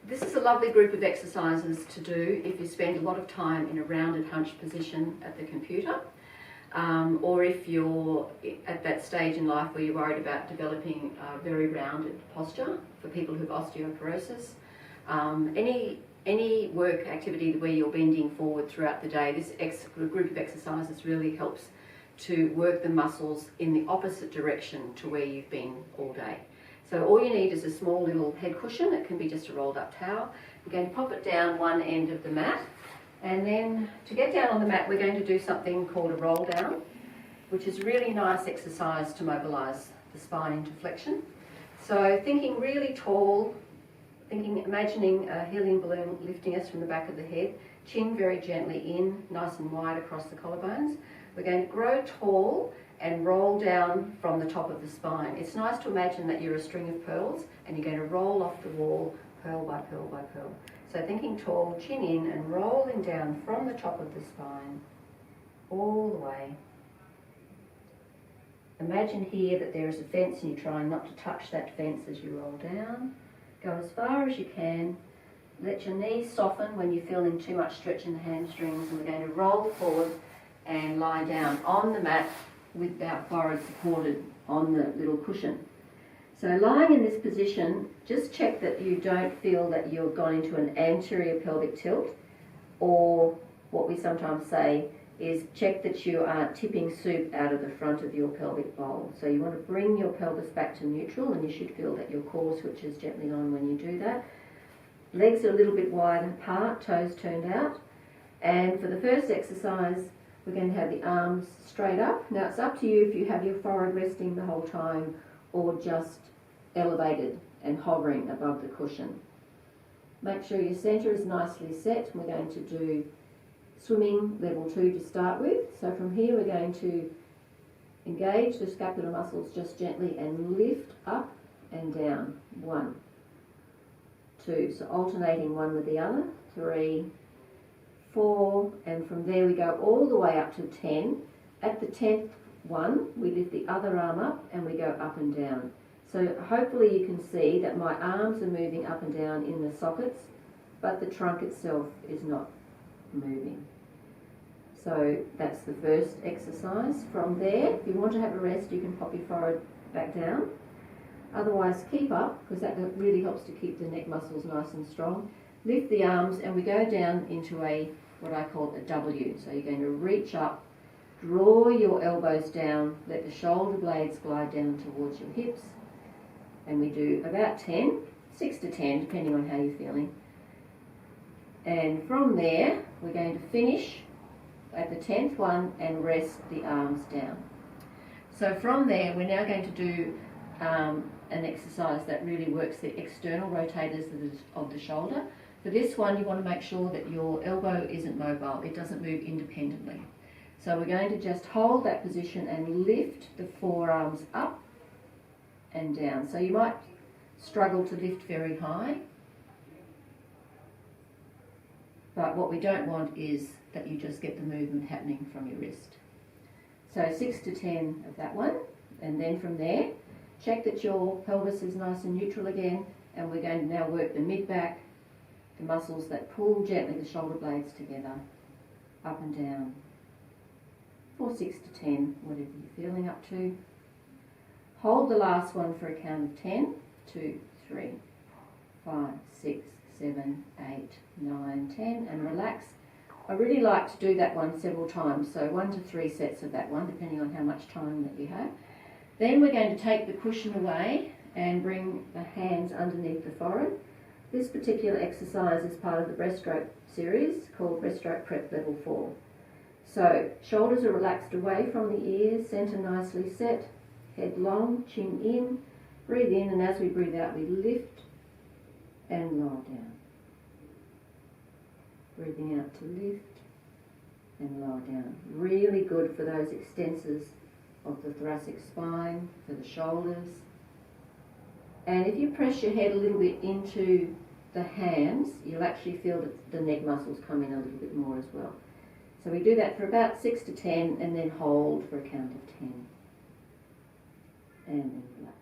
This is a lovely group of exercises to do if you spend a lot of time in a rounded hunched position at the computer, or if you're at that stage in life where you're worried about developing a very rounded posture for people who have osteoporosis. Any work activity where you're bending forward throughout the day, this group of exercises really helps to work the muscles in the opposite direction to where you've been all day. So all you need is a small little head cushion. It can be just a rolled up towel. We're going to pop it down one end of the mat, and then to get down on the mat we're going to do something called a roll down, which is a really nice exercise to mobilise the spine into flexion. So thinking really tall, imagining a helium balloon lifting us from the back of the head, chin very gently in, nice and wide across the collarbones. We're going to grow tall and roll down from the top of the spine. It's nice to imagine that you're a string of pearls and you're going to roll off the wall pearl by pearl by pearl. So thinking tall, chin in and rolling down from the top of the spine all the way. Imagine here that there is a fence and you're trying not to touch that fence as you roll down. Go as far as you can. Let your knees soften when you're feeling too much stretch in the hamstrings, and we're going to roll forward and lie down on the mat with our forehead supported on the little cushion. So lying in this position, just check that you don't feel that you've gone into an anterior pelvic tilt, or what we sometimes say is check that you aren't tipping soup out of the front of your pelvic bowl. So you want to bring your pelvis back to neutral, and you should feel that your core switches gently on when you do that. Legs are a little bit wide apart, toes turned out. And for the first exercise, we're going to have the arms straight up. Now it's up to you if you have your forehead resting the whole time or just elevated and hovering above the cushion. Make sure your centre is nicely set. We're going to do swimming level 2 to start with. So from here we're going to engage the scapular muscles just gently and lift up and down. 1, 2, so alternating one with the other. 3, 4, and from there we go all the way up to 10. At the 10th one, we lift the other arm up and we go up and down. So hopefully you can see that my arms are moving up and down in the sockets, but the trunk itself is not moving. So that's the first exercise. From there, if you want to have a rest, you can pop your forehead back down. Otherwise, keep up, because that really helps to keep the neck muscles nice and strong. Lift the arms and we go down into what I call a W. So you're going to reach up, draw your elbows down, let the shoulder blades glide down towards your hips, and we do about 10, 6 to 10 depending on how you're feeling. And from there we're going to finish at the 10th one and rest the arms down. So from there we're now going to do an exercise that really works the external rotators of the shoulder. For this one, you want to make sure that your elbow isn't mobile, it doesn't move independently. So we're going to just hold that position and lift the forearms up and down. So you might struggle to lift very high, but what we don't want is that you just get the movement happening from your wrist. So 6 to 10 of that one, and then from there, check that your pelvis is nice and neutral again, and we're going to now work the mid-back, the muscles that pull gently the shoulder blades together, up and down, for 6 to 10, whatever you're feeling up to. Hold the last one for a count of 10, 2, 3, 5, 6, 7, 8, 9, 10, and relax. I really like to do that one several times, so 1 to 3 sets of that one, depending on how much time that you have. Then we're going to take the cushion away and bring the hands underneath the forehead. This particular exercise is part of the breaststroke series called Breaststroke Prep Level 4. So shoulders are relaxed away from the ears, centre nicely set, head long, chin in, breathe in, and as we breathe out we lift and lower down. Breathing out to lift and lower down. Really good for those extensors of the thoracic spine, for the shoulders. And if you press your head a little bit into the hands, you'll actually feel that the neck muscles come in a little bit more as well. So we do that for about 6 to 10 and then hold for a count of 10. And then relax.